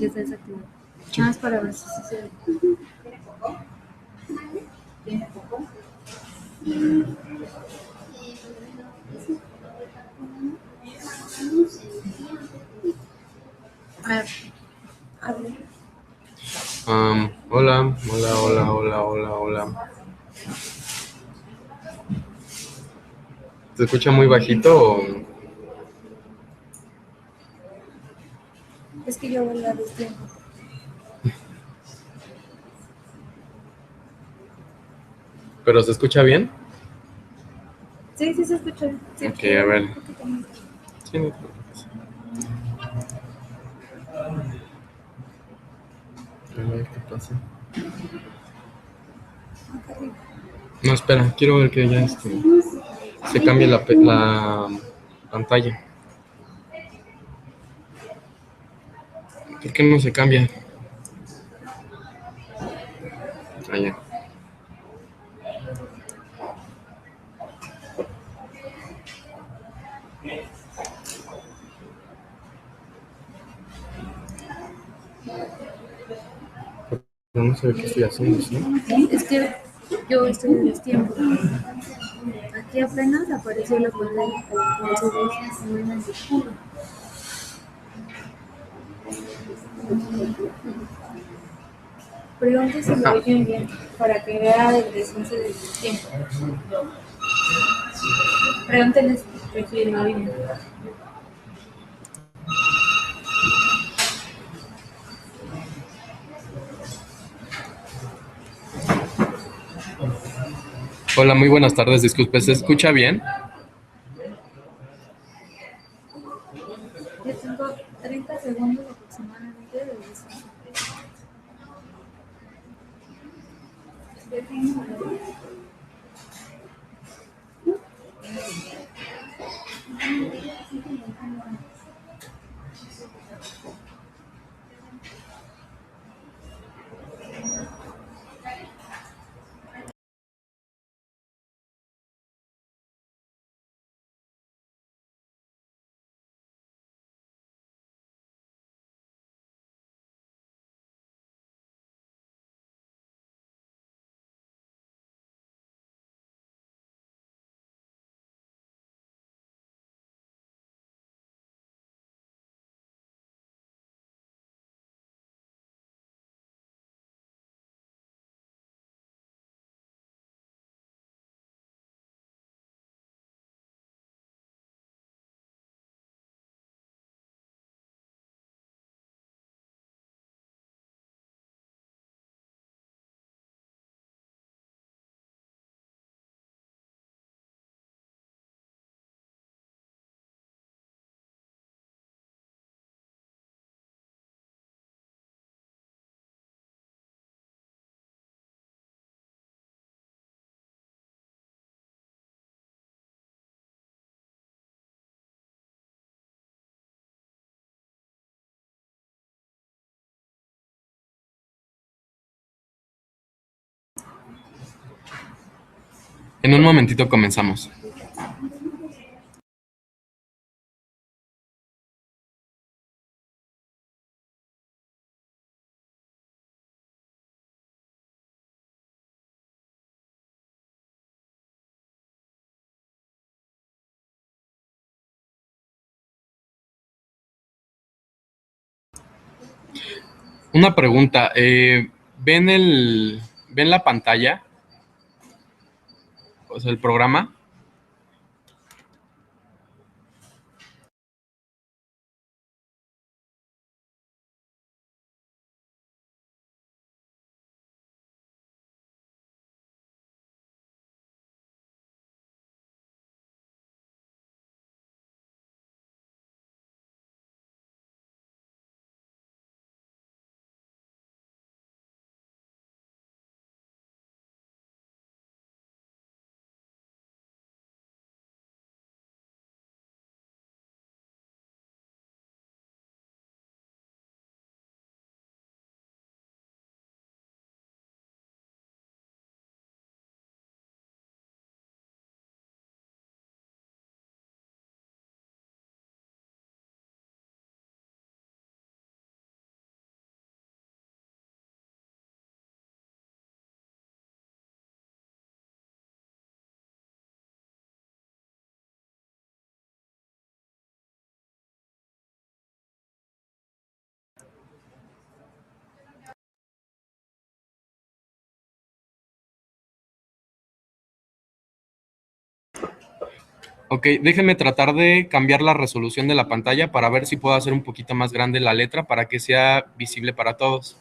que está desactivado. Sí. Nada más para ver si se ve. ¿Tiene poco? A ver, hable. Hola, hola, hola, hola, hola, hola. ¿Se escucha muy bajito o...? Es que yo voy a destiempo. ¿Pero se escucha bien? Sí, sí se escucha. Sí, Ok, a ver. un poquito más. Sí, no te preocupes. A ver qué pasa. Acá arriba. No, espera, quiero ver que ya se cambie la pantalla. ¿Por qué no se cambia? Ah, ya. Pero no sé qué estoy haciendo, ¿sí? Es que yo estoy en destiempo. Aquí apenas apareció la pantalla. Pregunte si lo oyen bien para que vea el desfase del tiempo. Pregúntenles que si lo oyen. Hola, muy buenas tardes, disculpe, ¿se escucha bien? Yo tengo 30 segundos aproximadamente de desfase. En un momentito comenzamos. Una pregunta, ¿ven la pantalla? O sea, el programa. Ok, déjenme tratar de cambiar la resolución de la pantalla para ver si puedo hacer un poquito más grande la letra para que sea visible para todos.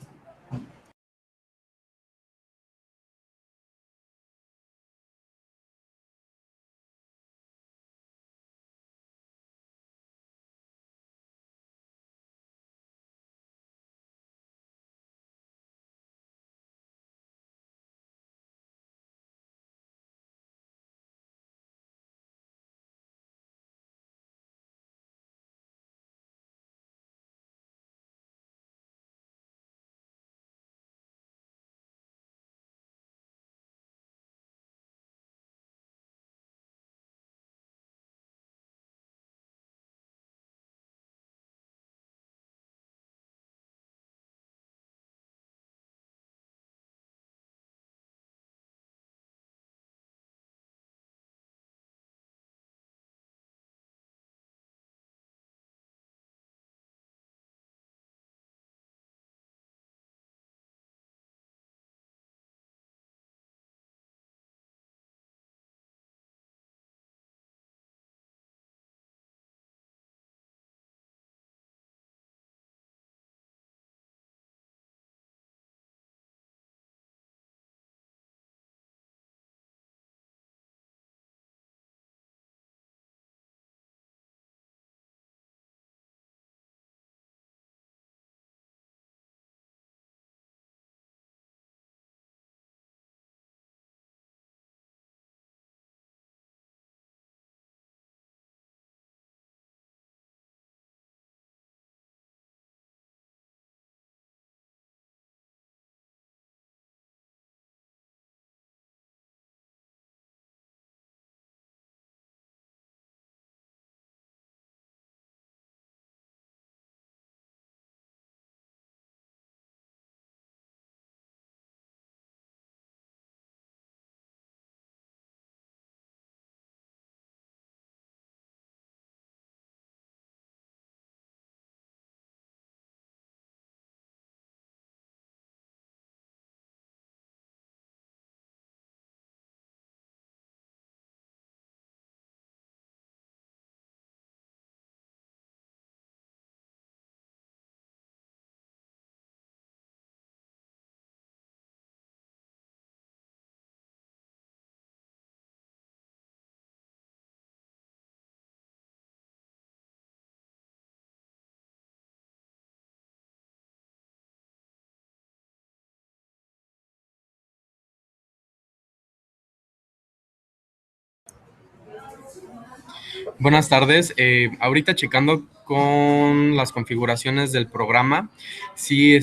Buenas tardes. Ahorita checando con las configuraciones del programa, sí,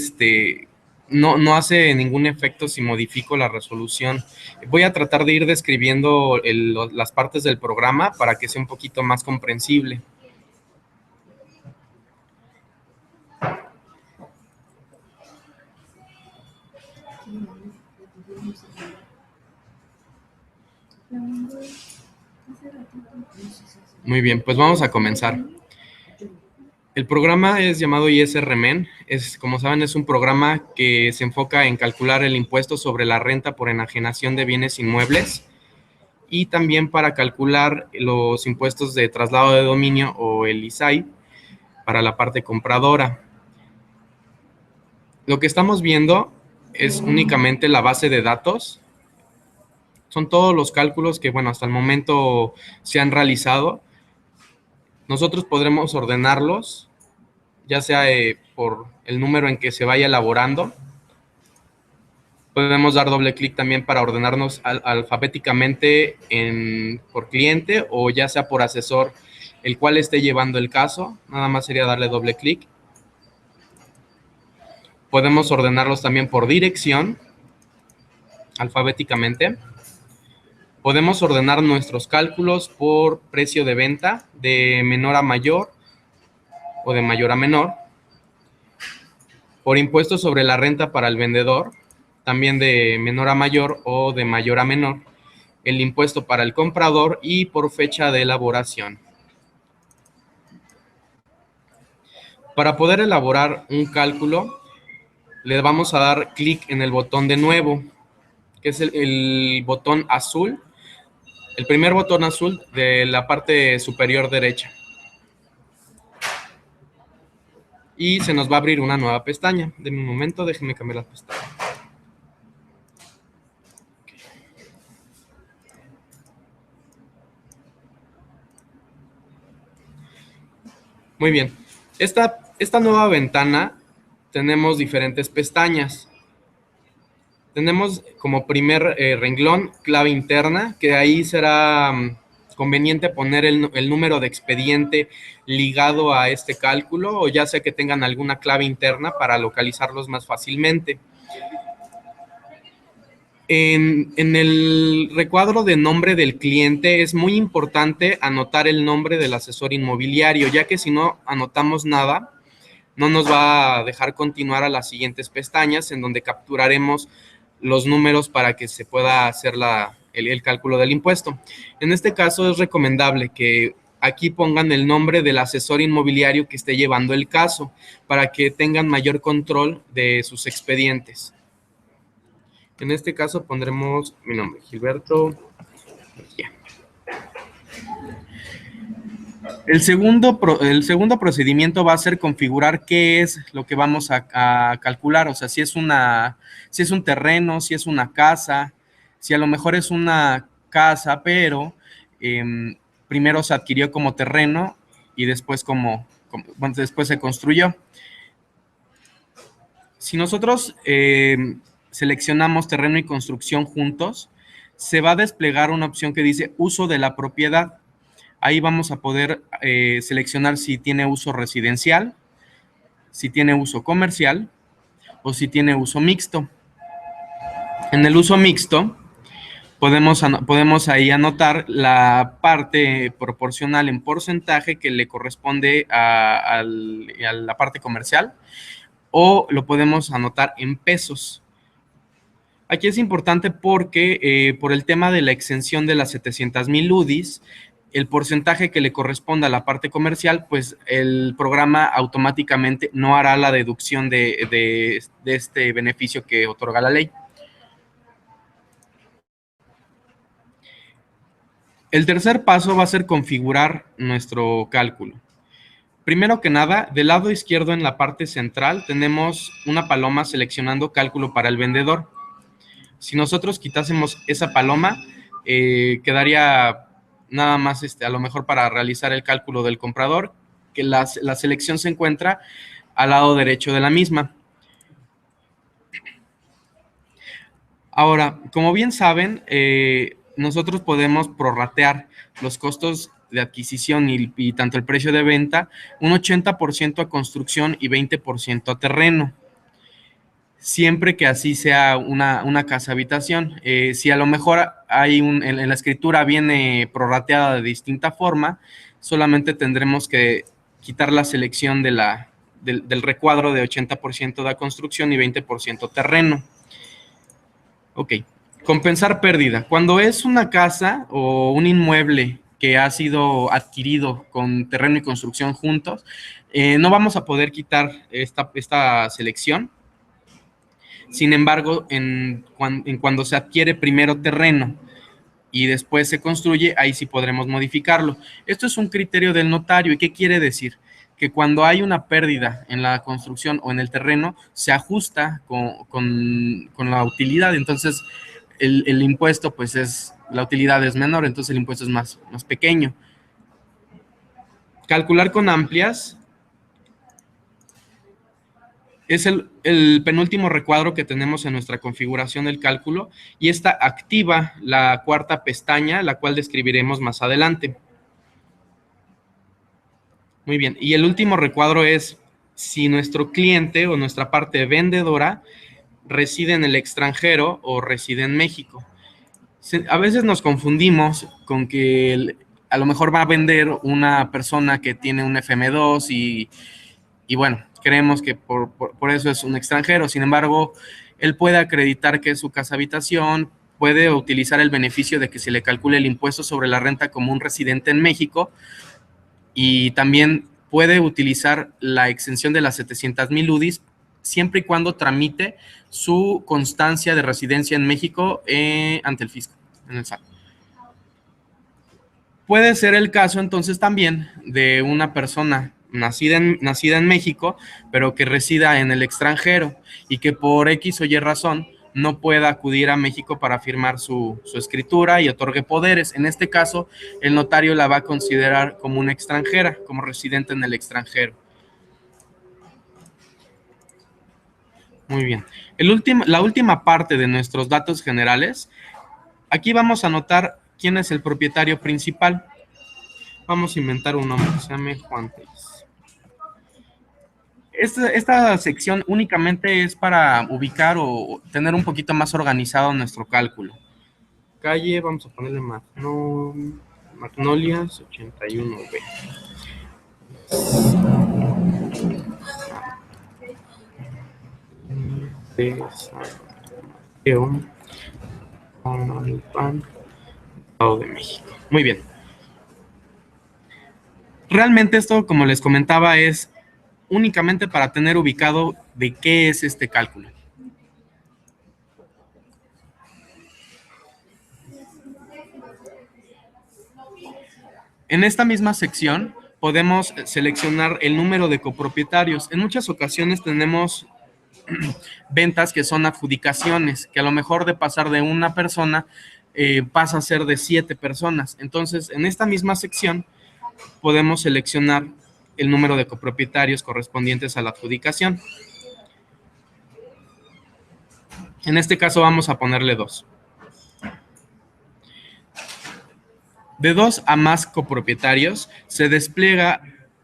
no hace ningún efecto si modifico la resolución. Voy a tratar de ir describiendo las partes del programa para que sea un poquito más comprensible. Muy bien, pues vamos a comenzar. El programa es llamado ISRMEN. Como saben, es un programa que se enfoca en calcular el impuesto sobre la renta por enajenación de bienes inmuebles y también para calcular los impuestos de traslado de dominio o el ISAI para la parte compradora. Lo que estamos viendo es únicamente la base de datos. Son todos los cálculos que, bueno, hasta el momento se han realizado. Nosotros podremos ordenarlos, ya sea por el número en que se vaya elaborando. Podemos dar doble clic también para ordenarnos alfabéticamente por cliente o ya sea por asesor, el cual esté llevando el caso. Nada más sería darle doble clic. Podemos ordenarlos también por dirección, alfabéticamente. Podemos ordenar nuestros cálculos por precio de venta, de menor a mayor o de mayor a menor. Por impuestos sobre la renta para el vendedor, también de menor a mayor o de mayor a menor. El impuesto para el comprador y por fecha de elaboración. Para poder elaborar un cálculo, le vamos a dar clic en el botón de nuevo, que es el botón azul el primer botón azul de la parte superior derecha. Y se nos va a abrir una nueva pestaña. Denme un momento, déjenme cambiar la pestaña. Muy bien. Esta nueva ventana tenemos diferentes pestañas. Tenemos como primer renglón clave interna, que ahí será conveniente poner el número de expediente ligado a este cálculo, o ya sea que tengan alguna clave interna para localizarlos más fácilmente. En el recuadro de nombre del cliente es muy importante anotar el nombre del asesor inmobiliario, ya que si no anotamos nada, no nos va a dejar continuar a las siguientes pestañas en donde capturaremos los números para que se pueda hacer el cálculo del impuesto. En este caso es recomendable que aquí pongan el nombre del asesor inmobiliario que esté llevando el caso para que tengan mayor control de sus expedientes. En este caso pondremos mi nombre, Gilberto Mejía. El segundo procedimiento va a ser configurar qué es lo que vamos a calcular, o sea, si es un terreno, si es una casa, si a lo mejor es una casa, pero primero se adquirió como terreno y después después se construyó. Si nosotros seleccionamos terreno y construcción juntos, se va a desplegar una opción que dice uso de la propiedad. Ahí vamos a poder seleccionar si tiene uso residencial, si tiene uso comercial o si tiene uso mixto. En el uso mixto podemos ahí anotar la parte proporcional en porcentaje que le corresponde a la parte comercial, o lo podemos anotar en pesos. Aquí es importante porque por el tema de la exención de las 700,000 UDIs, el porcentaje que le corresponda a la parte comercial, pues el programa automáticamente no hará la deducción de este beneficio que otorga la ley. El tercer paso va a ser configurar nuestro cálculo. Primero que nada, del lado izquierdo en la parte central tenemos una paloma seleccionando cálculo para el vendedor. Si nosotros quitásemos esa paloma, quedaría nada más a lo mejor para realizar el cálculo del comprador, que la selección se encuentra al lado derecho de la misma. Ahora, como bien saben, nosotros podemos prorratear los costos de adquisición y tanto el precio de venta, un 80% a construcción y 20% a terreno, siempre que así sea una casa habitación. Si a lo mejor en la escritura viene prorrateada de distinta forma, solamente tendremos que quitar la selección del recuadro de 80% de construcción y 20% terreno. Ok, compensar pérdida. Cuando es una casa o un inmueble que ha sido adquirido con terreno y construcción juntos, no vamos a poder quitar esta selección. Sin embargo, cuando se adquiere primero terreno y después se construye, ahí sí podremos modificarlo. Esto es un criterio del notario. ¿Y qué quiere decir? Que cuando hay una pérdida en la construcción o en el terreno, se ajusta con la utilidad. Entonces, el impuesto, pues la utilidad es menor, entonces el impuesto es más pequeño. Calcular con amplias es el penúltimo recuadro que tenemos en nuestra configuración del cálculo, y esta activa la cuarta pestaña, la cual describiremos más adelante. Muy bien, y el último recuadro es si nuestro cliente o nuestra parte vendedora reside en el extranjero o reside en México. A veces nos confundimos con que a lo mejor va a vender una persona que tiene un FM2 y bueno, creemos que por eso es un extranjero. Sin embargo, él puede acreditar que es su casa habitación, puede utilizar el beneficio de que se le calcule el impuesto sobre la renta como un residente en México, y también puede utilizar la exención de las 700,000 UDIs siempre y cuando tramite su constancia de residencia en México ante el fisco, en el SAT. Puede ser el caso entonces también de una persona nacida en México, pero que resida en el extranjero y que por X o Y razón no pueda acudir a México para firmar su escritura y otorgue poderes. En este caso, el notario la va a considerar como una extranjera, como residente en el extranjero. Muy bien. La última parte de nuestros datos generales, aquí vamos a anotar quién es el propietario principal. Vamos a inventar un nombre que se llame Juan Teis. Esta sección únicamente es para ubicar o tener un poquito más organizado nuestro cálculo. Calle, vamos a ponerle Magnolias 81B. De San Mateo, Tamaulipas, Estado de México. Muy bien. Realmente esto, como les comentaba, es únicamente para tener ubicado de qué es este cálculo. En esta misma sección podemos seleccionar el número de copropietarios. En muchas ocasiones tenemos ventas que son adjudicaciones, que a lo mejor de pasar de una persona pasa a ser de 7 personas. Entonces, en esta misma sección podemos seleccionar el número de copropietarios correspondientes a la adjudicación. En este caso vamos a ponerle 2. De 2 a más copropietarios se despliega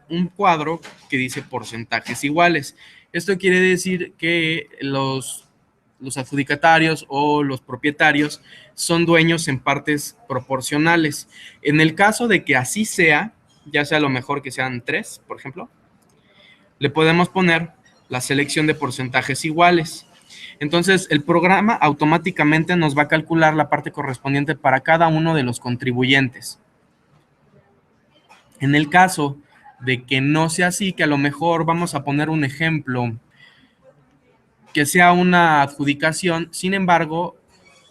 un cuadro que dice porcentajes iguales. Esto quiere decir que los adjudicatarios o los propietarios son dueños en partes proporcionales. En el caso de que así sea, ya sea lo mejor que sean 3, por ejemplo, le podemos poner la selección de porcentajes iguales. Entonces, el programa automáticamente nos va a calcular la parte correspondiente para cada uno de los contribuyentes. En el caso de que no sea así, que a lo mejor vamos a poner un ejemplo, que sea una adjudicación, sin embargo,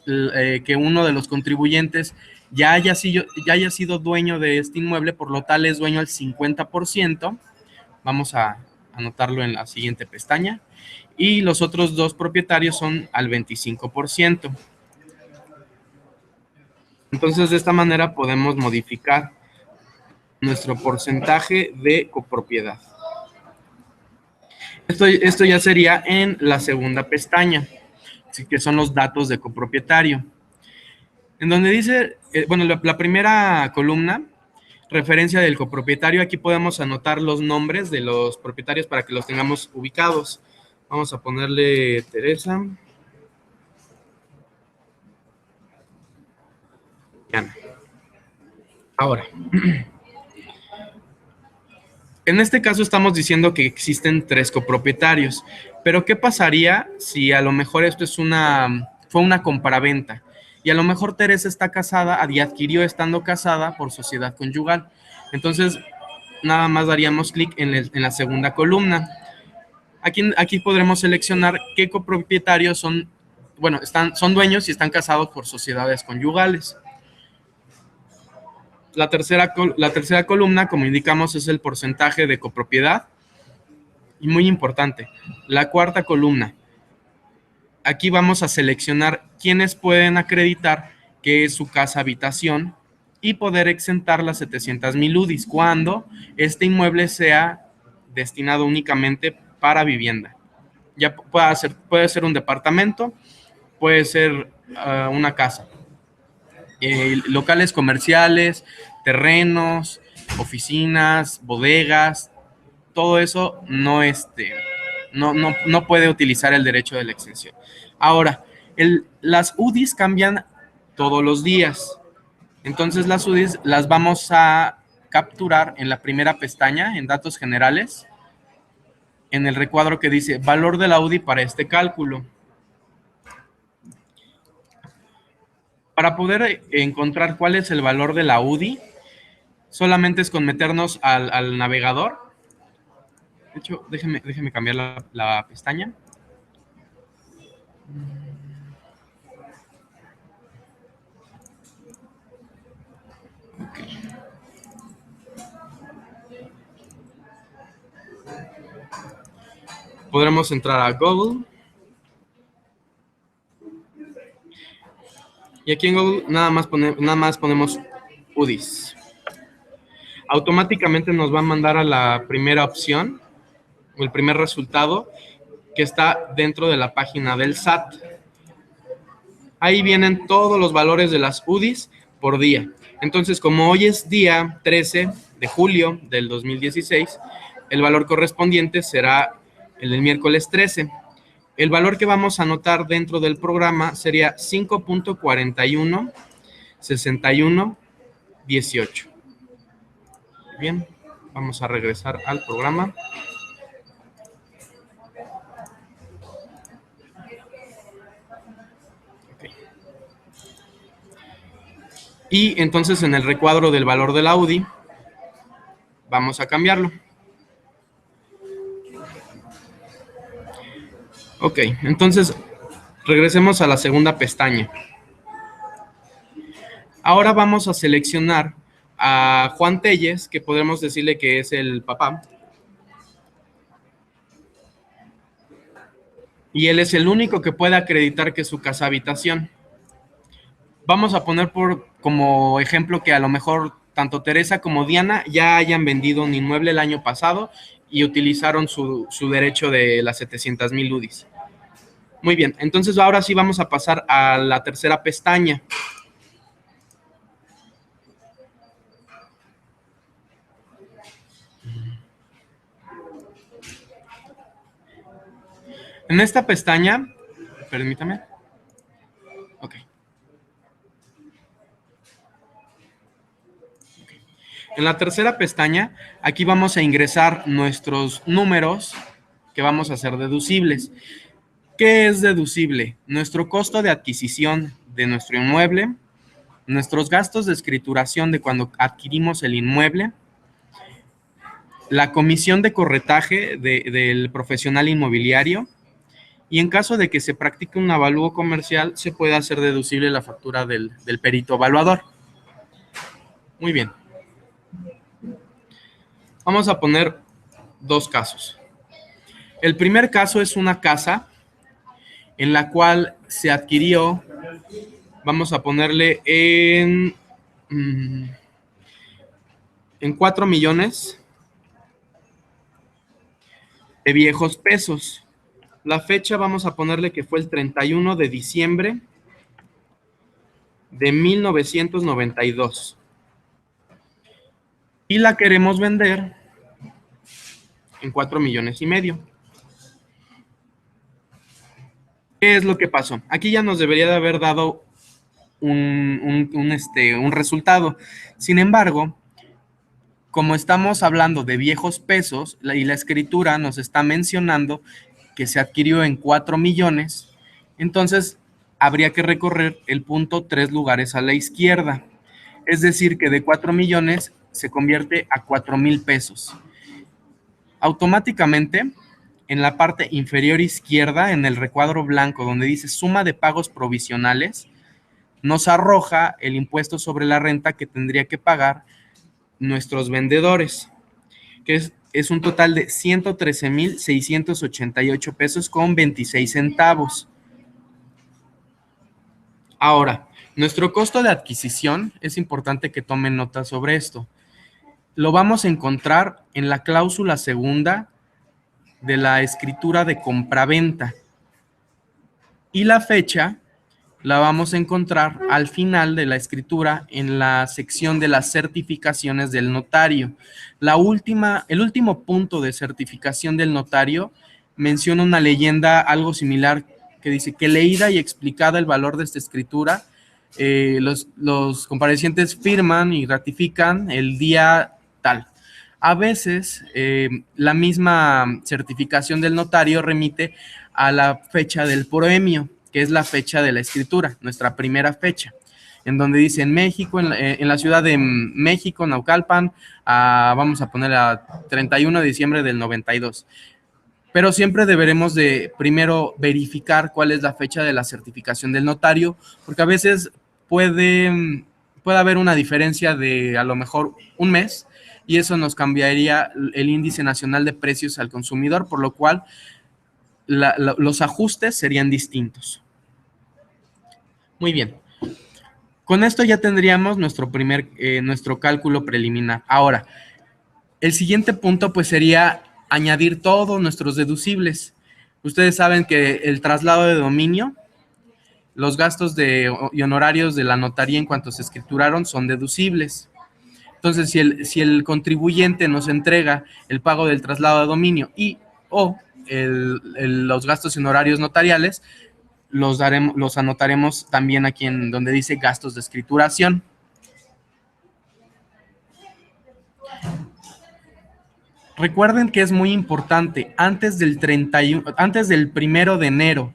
que uno de los contribuyentes ya haya sido dueño de este inmueble, por lo tal es dueño al 50%, vamos a anotarlo en la siguiente pestaña, y los otros 2 propietarios son al 25%. Entonces, de esta manera podemos modificar nuestro porcentaje de copropiedad. Esto ya sería en la segunda pestaña, que son los datos de copropietario. En donde dice, bueno, la primera columna, referencia del copropietario, aquí podemos anotar los nombres de los propietarios para que los tengamos ubicados. Vamos a ponerle Teresa. Ana. Ahora, en este caso estamos diciendo que existen 3 copropietarios, pero ¿qué pasaría si a lo mejor esto fue una compraventa? Y a lo mejor Teresa está casada y adquirió estando casada por sociedad conyugal. Entonces, nada más daríamos clic en la segunda columna. Aquí podremos seleccionar qué copropietarios son, bueno, son dueños y están casados por sociedades conyugales. La tercera columna, como indicamos, es el porcentaje de copropiedad. Y muy importante, la cuarta columna. Aquí vamos a seleccionar quiénes pueden acreditar que es su casa habitación y poder exentar las 700,000 UDIs cuando este inmueble sea destinado únicamente para vivienda. Ya puede ser un departamento, puede ser una casa. Locales comerciales, terrenos, oficinas, bodegas, todo eso no puede utilizar el derecho de la exención. Ahora, las UDIs cambian todos los días. Entonces, las UDIs las vamos a capturar en la primera pestaña, en datos generales, en el recuadro que dice valor de la UDI para este cálculo. Para poder encontrar cuál es el valor de la UDI, solamente es con meternos al navegador. De hecho, déjeme cambiar la pestaña. Okay. podremos entrar a Google. Y aquí en Google nada más ponemos UDIs. Automáticamente nos va a mandar a la primera opción, o el primer resultado, que está dentro de la página del SAT. Ahí vienen todos los valores de las UDIs por día. Entonces, como hoy es día 13 de julio del 2016, el valor correspondiente será el del miércoles 13. El valor que vamos a anotar dentro del programa sería 5.416118. Bien, vamos a regresar al programa. Okay. Y entonces en el recuadro del valor de la UDI, vamos a cambiarlo. Ok, entonces regresemos a la segunda pestaña. Ahora vamos a seleccionar a Juan Telles, que podemos decirle que es el papá. Y él es el único que puede acreditar que es su casa habitación. Vamos a poner como ejemplo que a lo mejor tanto Teresa como Diana ya hayan vendido un inmueble el año pasado y utilizaron su derecho de las 700,000 UDIs. Muy bien, entonces ahora sí vamos a pasar a la tercera pestaña. En esta pestaña, permítame. Ok. En la tercera pestaña, aquí vamos a ingresar nuestros números que vamos a hacer deducibles. ¿Qué es deducible? Nuestro costo de adquisición de nuestro inmueble, nuestros gastos de escrituración de cuando adquirimos el inmueble, la comisión de corretaje del profesional inmobiliario, y en caso de que se practique un avalúo comercial, se puede hacer deducible la factura del perito evaluador. Muy bien. Vamos a poner dos casos. El primer caso es una casa en la cual se adquirió, vamos a ponerle en 4 millones de viejos pesos. La fecha vamos a ponerle que fue el 31 de diciembre de 1992. Y la queremos vender en 4 millones y medio. ¿Qué es lo que pasó? Aquí ya nos debería de haber dado un resultado. Sin embargo, como estamos hablando de viejos pesos y la escritura nos está mencionando que se adquirió en 4 millones, entonces habría que recorrer el punto 3 lugares a la izquierda. Es decir, que de 4 millones se convierte a 4,000 pesos. Automáticamente, en la parte inferior izquierda, en el recuadro blanco donde dice suma de pagos provisionales, nos arroja el impuesto sobre la renta que tendría que pagar nuestros vendedores, que es un total de 113,688 pesos con 26 centavos. Ahora, nuestro costo de adquisición, es importante que tomen nota sobre esto. Lo vamos a encontrar en la cláusula segunda de la escritura de compraventa. Y la fecha la vamos a encontrar al final de la escritura en la sección de las certificaciones del notario. El último punto de certificación del notario menciona una leyenda algo similar que dice que leída y explicada el valor de esta escritura, los comparecientes firman y ratifican el día tal. A veces la misma certificación del notario remite a la fecha del proemio, que es la fecha de la escritura, nuestra primera fecha, en donde dice en México, en la ciudad de México, Naucalpan, vamos a poner a 31 de diciembre del 92. Pero siempre deberemos de primero verificar cuál es la fecha de la certificación del notario, porque a veces puede haber una diferencia de a lo mejor un mes, y eso nos cambiaría el índice nacional de precios al consumidor, por lo cual los ajustes serían distintos. Muy bien. Con esto ya tendríamos nuestro cálculo preliminar. Ahora, el siguiente punto pues sería añadir todos nuestros deducibles. Ustedes saben que el traslado de dominio, los gastos y honorarios de la notaría en cuanto se escrituraron son deducibles. Entonces, si el contribuyente nos entrega el pago del traslado de dominio o los gastos y honorarios notariales, los anotaremos también aquí en donde dice gastos de escrituración. Recuerden que es muy importante, antes del 1 de enero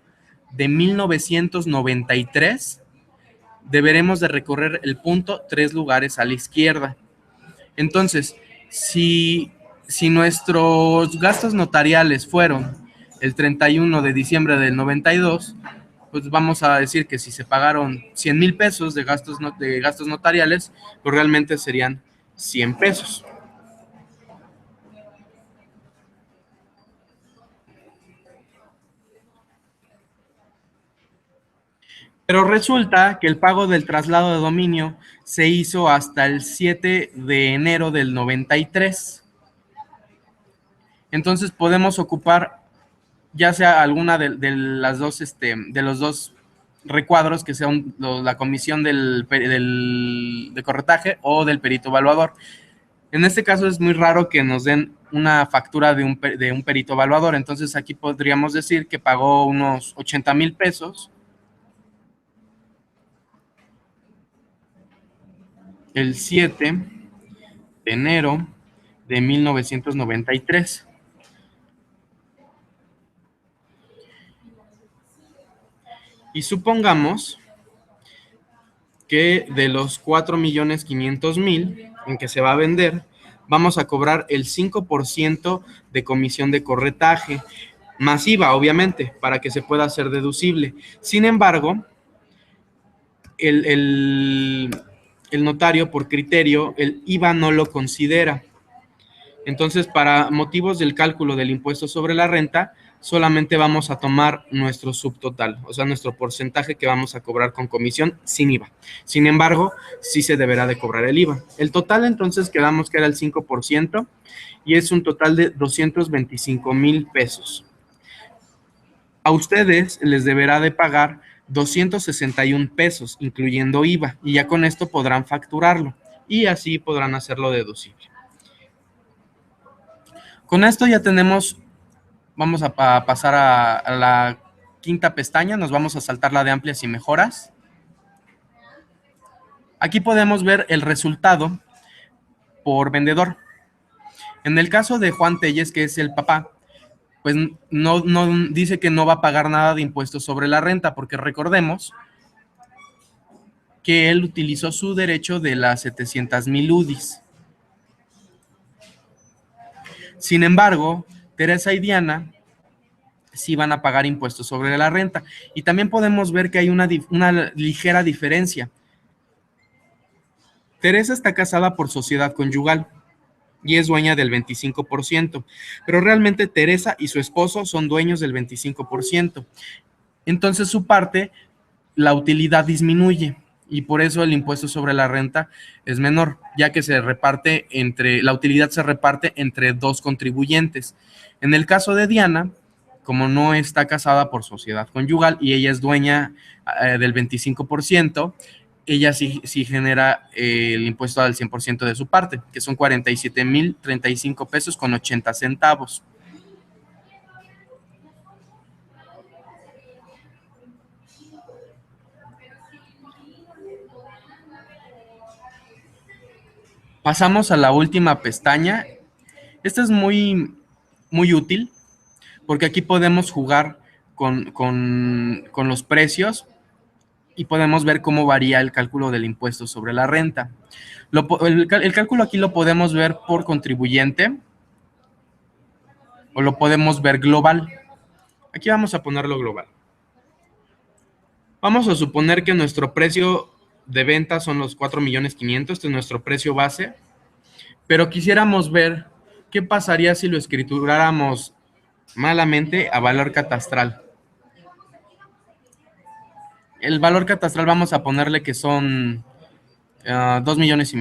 de 1993, deberemos de recorrer el punto 3 lugares a la izquierda. Entonces, si nuestros gastos notariales fueron el 31 de diciembre del 92, pues vamos a decir que si se pagaron 100,000 pesos de gastos notariales, pues realmente serían 100 pesos. Pero resulta que el pago del traslado de dominio se hizo hasta el 7 de enero del 93. Entonces podemos ocupar ya sea alguna de los dos recuadros, que sea la comisión de corretaje o del perito evaluador. En este caso es muy raro que nos den una factura de un perito evaluador, entonces aquí podríamos decir que pagó unos 80,000 pesos el 7 de enero de 1993. Y supongamos que de los 4,500,000 en que se va a vender, vamos a cobrar el 5% de comisión de corretaje, masiva, obviamente, para que se pueda hacer deducible. Sin embargo, el notario, por criterio, el IVA no lo considera. Entonces, para motivos del cálculo del impuesto sobre la renta, solamente vamos a tomar nuestro subtotal, o sea, nuestro porcentaje que vamos a cobrar con comisión sin IVA. Sin embargo, sí se deberá de cobrar el IVA. El total, entonces, quedamos que era el 5% y es un total de 225,000 pesos. A ustedes les deberá de pagar 261 pesos, incluyendo IVA, y ya con esto podrán facturarlo y así podrán hacerlo deducible. Con esto ya tenemos, vamos a pasar a la quinta pestaña, nos vamos a saltar la de amplias y mejoras. Aquí podemos ver el resultado por vendedor. En el caso de Juan Telles, que es el papá, pues no dice que no va a pagar nada de impuestos sobre la renta, porque recordemos que él utilizó su derecho de las 700,000 UDIs. Sin embargo, Teresa y Diana sí van a pagar impuestos sobre la renta. Y también podemos ver que hay una ligera diferencia. Teresa está casada por sociedad conyugal y es dueña del 25%, pero realmente Teresa y su esposo son dueños del 25%. Entonces su parte, la utilidad disminuye y por eso el impuesto sobre la renta es menor, ya que la utilidad se reparte entre dos contribuyentes. En el caso de Diana, como no está casada por sociedad conyugal y ella es dueña del 25%, ella sí genera el impuesto al 100% de su parte, que son 47,035 pesos con 80 centavos. Pasamos a la última pestaña. Esta es muy útil porque aquí podemos jugar con los precios y podemos ver cómo varía el cálculo del impuesto sobre la renta. El cálculo aquí lo podemos ver por contribuyente o lo podemos ver global. Aquí vamos a ponerlo global. Vamos a suponer que nuestro precio de venta son los 4,500,000, este es nuestro precio base, pero quisiéramos ver qué pasaría si lo escrituráramos malamente a valor catastral. El valor catastral vamos a ponerle que son 2,5 millones.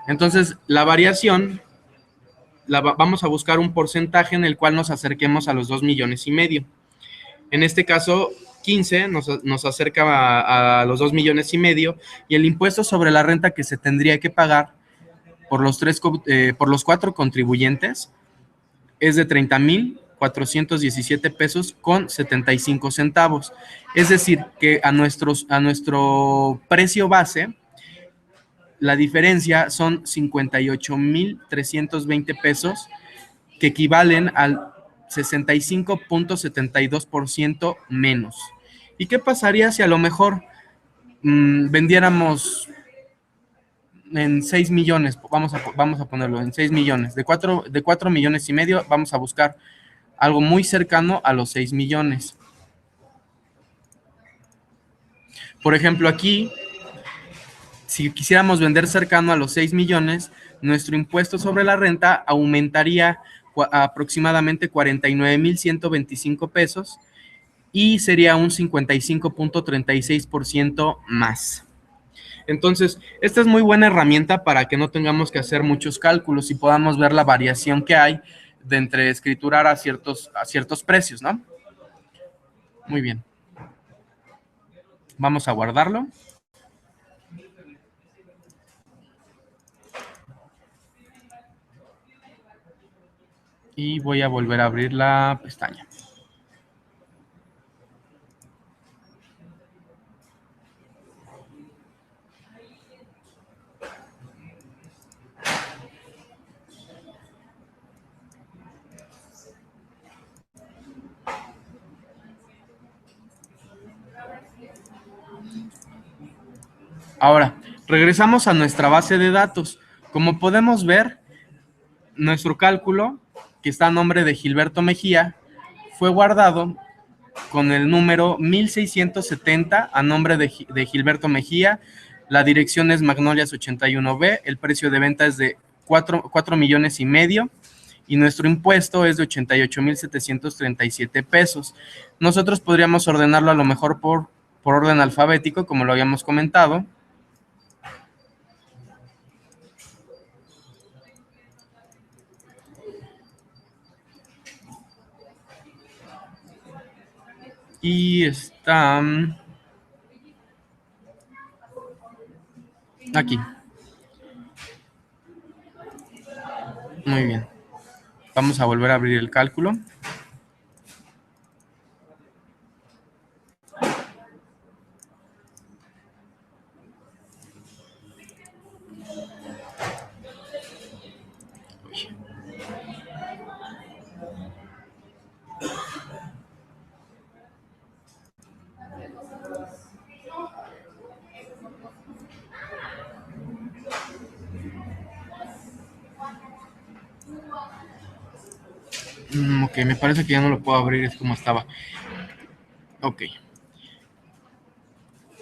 Entonces, la variación, vamos a buscar un porcentaje en el cual nos acerquemos a los 2,5 millones. En este caso, 15 nos acerca a los 2,5 millones, y el impuesto sobre la renta que se tendría que pagar por los 4 contribuyentes es de 30,417 pesos con 75 centavos. Es decir, que a nuestro precio base, la diferencia son 58,320 pesos, que equivalen al 65,72% menos. ¿Y qué pasaría si a lo mejor vendiéramos en 6 millones? Vamos a ponerlo en 6 millones. De 4 millones y medio, vamos a buscar algo muy cercano a los 6 millones. Por ejemplo, aquí, si quisiéramos vender cercano a los 6 millones, nuestro impuesto sobre la renta aumentaría aproximadamente 49,125 pesos y sería un 55,36% más. Entonces, esta es muy buena herramienta para que no tengamos que hacer muchos cálculos y podamos ver la variación que hay de entre escriturar a ciertos precios, ¿no? Muy bien. Vamos a guardarlo. Y voy a volver a abrir la pestaña. Ahora, regresamos a nuestra base de datos. Como podemos ver, nuestro cálculo, que está a nombre de Gilberto Mejía, fue guardado con el número 1670 a nombre de Gilberto Mejía. La dirección es Magnolias 81B, el precio de venta es de 4 millones y medio y nuestro impuesto es de 88,737 pesos. Nosotros podríamos ordenarlo a lo mejor por orden alfabético, como lo habíamos comentado. Y está aquí. Muy bien. Vamos a volver a abrir el cálculo. Ok, me parece que ya no lo puedo abrir, es como estaba. Ok.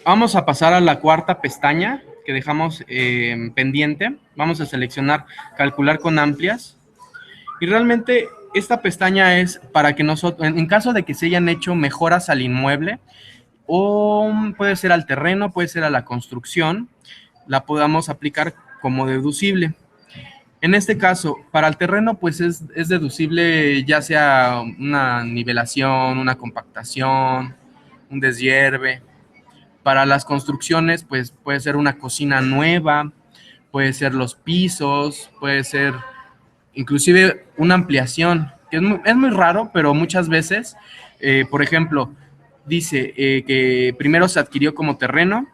Vamos a pasar a la cuarta pestaña que dejamos pendiente. Vamos a seleccionar calcular con amplias. Y realmente esta pestaña es para que nosotros, en caso de que se hayan hecho mejoras al inmueble, o puede ser al terreno, puede ser a la construcción, la podamos aplicar como deducible. En este caso, para el terreno, pues es deducible ya sea una nivelación, una compactación, un deshierve. Para las construcciones, pues puede ser una cocina nueva, puede ser los pisos, puede ser inclusive una ampliación, que es muy raro, pero muchas veces, por ejemplo, dice que primero se adquirió como terreno,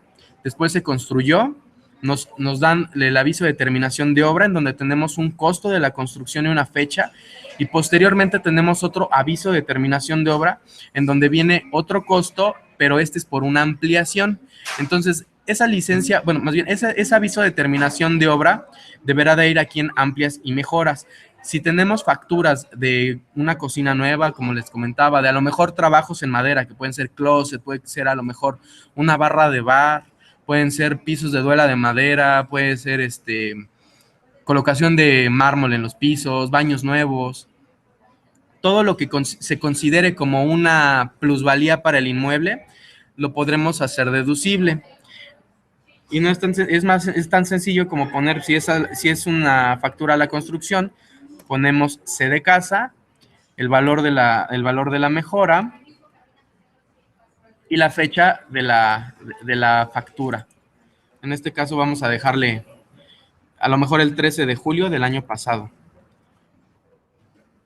después se construyó, nos dan el aviso de terminación de obra en donde tenemos un costo de la construcción y una fecha, y posteriormente tenemos otro aviso de terminación de obra en donde viene otro costo, pero este es por una ampliación. Entonces, esa licencia, bueno, más bien, ese aviso de terminación de obra deberá de ir aquí en amplias y mejoras. Si tenemos facturas de una cocina nueva, como les comentaba, de a lo mejor trabajos en madera, que pueden ser closet, puede ser a lo mejor una barra de bar, pueden ser pisos de duela de madera, puede ser colocación de mármol en los pisos, baños nuevos. todo lo que se considere como una plusvalía para el inmueble, lo podremos hacer deducible. Y no es tan, es tan sencillo como poner, si es una factura a la construcción, ponemos C de casa, el valor de la mejora y la fecha de la factura. En este caso vamos a dejarle a lo mejor el 13 de julio del año pasado,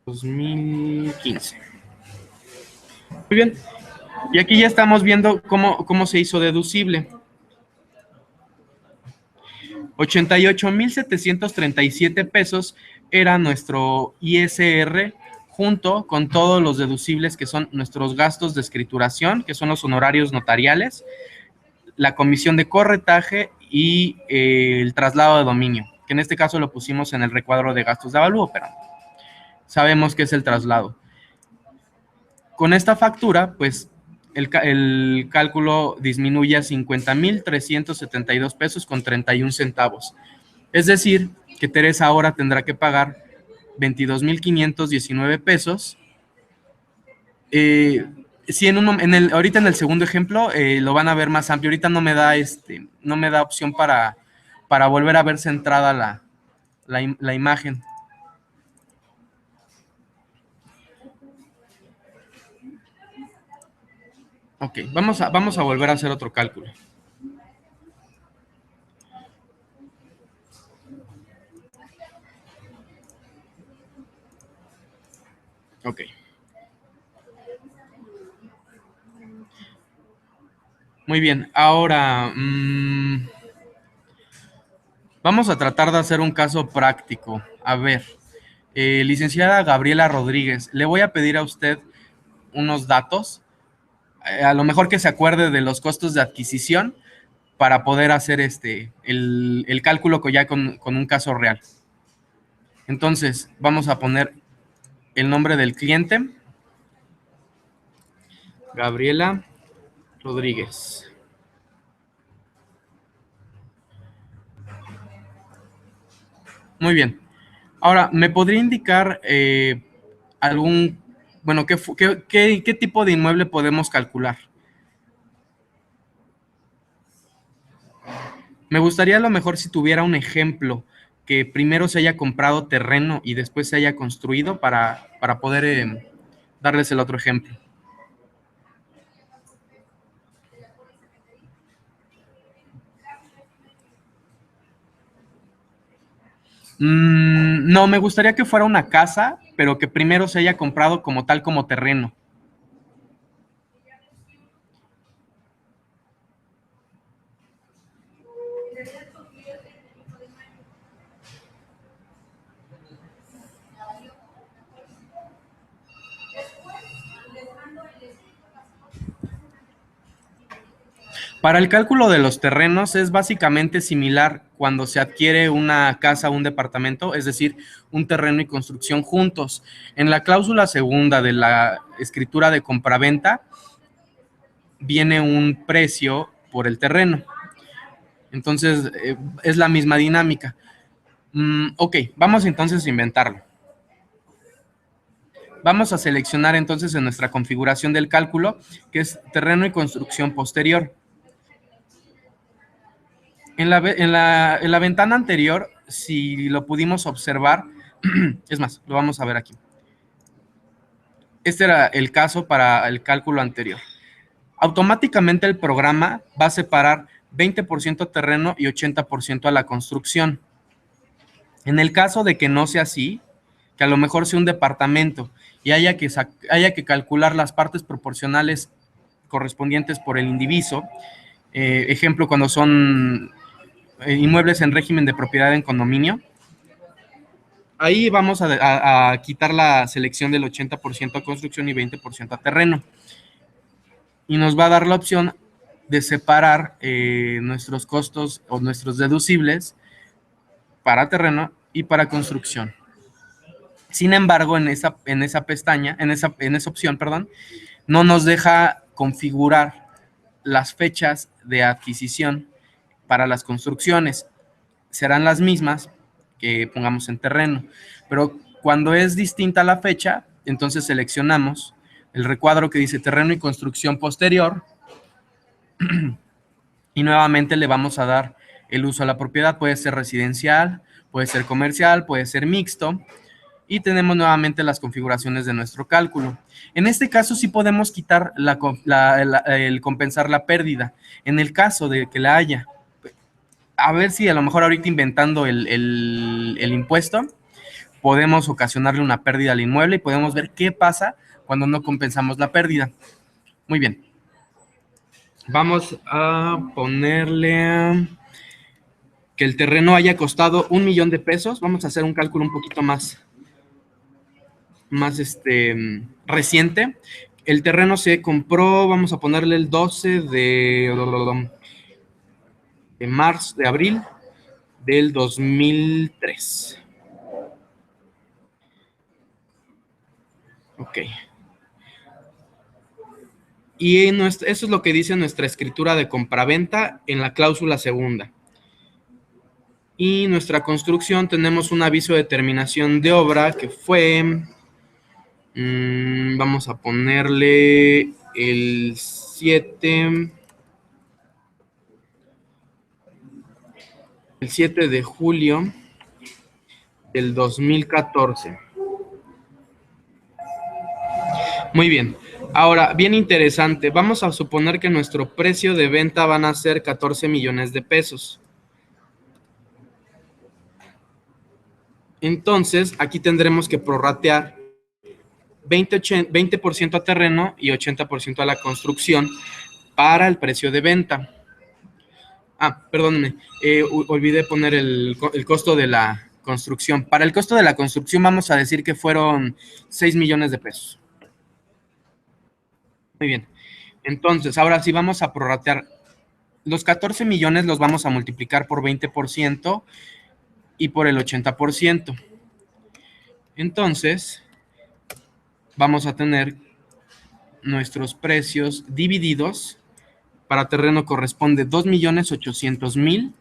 2015. Muy bien. Y aquí ya estamos viendo cómo se hizo deducible. 88,737 pesos era nuestro ISR, junto con todos los deducibles que son nuestros gastos de escrituración, que son los honorarios notariales, la comisión de corretaje y el traslado de dominio, que en este caso lo pusimos en el recuadro de gastos de avalúo, pero sabemos que es el traslado. Con esta factura, pues el cálculo disminuye a 50,372 pesos con 31 centavos. Es decir, que Teresa ahora tendrá que pagar 22,519 pesos. Si ahorita en el segundo ejemplo lo van a ver más amplio. Ahorita no me da opción para volver a ver centrada la imagen. Ok, vamos a volver a hacer otro cálculo. Ok. Muy bien, ahora vamos a tratar de hacer un caso práctico. A ver, licenciada Gabriela Rodríguez, le voy a pedir a usted unos datos, a lo mejor que se acuerde de los costos de adquisición para poder hacer el cálculo ya con un caso real. Entonces, vamos a poner el nombre del cliente, Gabriela Rodríguez. Muy bien. Ahora, ¿me podría indicar qué tipo de inmueble podemos calcular? Me gustaría a lo mejor si tuviera un ejemplo que primero se haya comprado terreno y después se haya construido para poder darles el otro ejemplo. No, me gustaría que fuera una casa, pero que primero se haya comprado como tal, como terreno. Para el cálculo de los terrenos es básicamente similar cuando se adquiere una casa o un departamento, es decir, un terreno y construcción juntos. En la cláusula segunda de la escritura de compraventa viene un precio por el terreno. Entonces, es la misma dinámica. Ok, vamos entonces a inventarlo. Vamos a seleccionar entonces en nuestra configuración del cálculo, que es terreno y construcción posterior. En la ventana anterior, si lo pudimos observar, es más, lo vamos a ver aquí. Este era el caso para el cálculo anterior. Automáticamente el programa va a separar 20% terreno y 80% a la construcción. En el caso de que no sea así, que a lo mejor sea un departamento y haya que calcular las partes proporcionales correspondientes por el indiviso, ejemplo, cuando son inmuebles en régimen de propiedad en condominio, ahí vamos a quitar la selección del 80% a construcción y 20% a terreno. Y nos va a dar la opción de separar nuestros costos o nuestros deducibles para terreno y para construcción. Sin embargo, en esa pestaña, en esa opción, perdón, no nos deja configurar las fechas de adquisición para las construcciones. Serán las mismas que pongamos en terreno, pero cuando es distinta la fecha, Entonces seleccionamos el recuadro que dice terreno y construcción posterior y nuevamente le vamos a dar el uso a la propiedad. Puede ser residencial, puede ser comercial, puede ser mixto. Y tenemos nuevamente las configuraciones de nuestro cálculo. En este caso sí podemos quitar el compensar la pérdida. En el caso de que la haya, a ver si a lo mejor ahorita inventando el impuesto, podemos ocasionarle una pérdida al inmueble y podemos ver qué pasa cuando no compensamos la pérdida. Muy bien. Vamos a ponerle que el terreno haya costado 1 millón de pesos. Vamos a hacer un cálculo un poquito más reciente. El terreno se compró, vamos a ponerle el 12 de marzo, de abril del 2003. Ok. Y eso es lo que dice nuestra escritura de compraventa en la cláusula segunda. Y nuestra construcción tenemos un aviso de terminación de obra que fue, vamos a ponerle el 7 de julio del 2014. Muy bien. Ahora, bien interesante. Vamos a suponer que nuestro precio de venta van a ser 14 millones de pesos. Entonces, aquí tendremos que prorratear 20% a terreno y 80% a la construcción para el precio de venta. Perdónenme, olvidé poner el costo de la construcción. Para el costo de la construcción vamos a decir que fueron 6 millones de pesos. Muy bien. Entonces, ahora sí vamos a prorratear. Los 14 millones los vamos a multiplicar por 20% y por el 80%. Entonces, vamos a tener nuestros precios divididos. Para terreno corresponde 2.800.000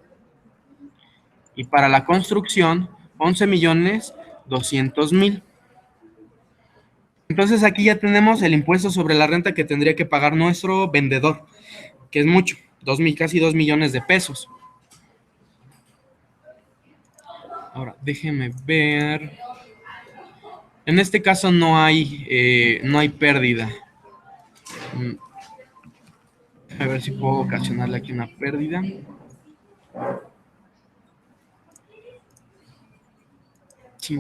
y para la construcción 11.200.000. Entonces aquí ya tenemos el impuesto sobre la renta que tendría que pagar nuestro vendedor, que es mucho, casi 2 millones de pesos. Ahora, déjenme ver. En este caso no hay pérdida. A ver si puedo ocasionarle aquí una pérdida. Sí.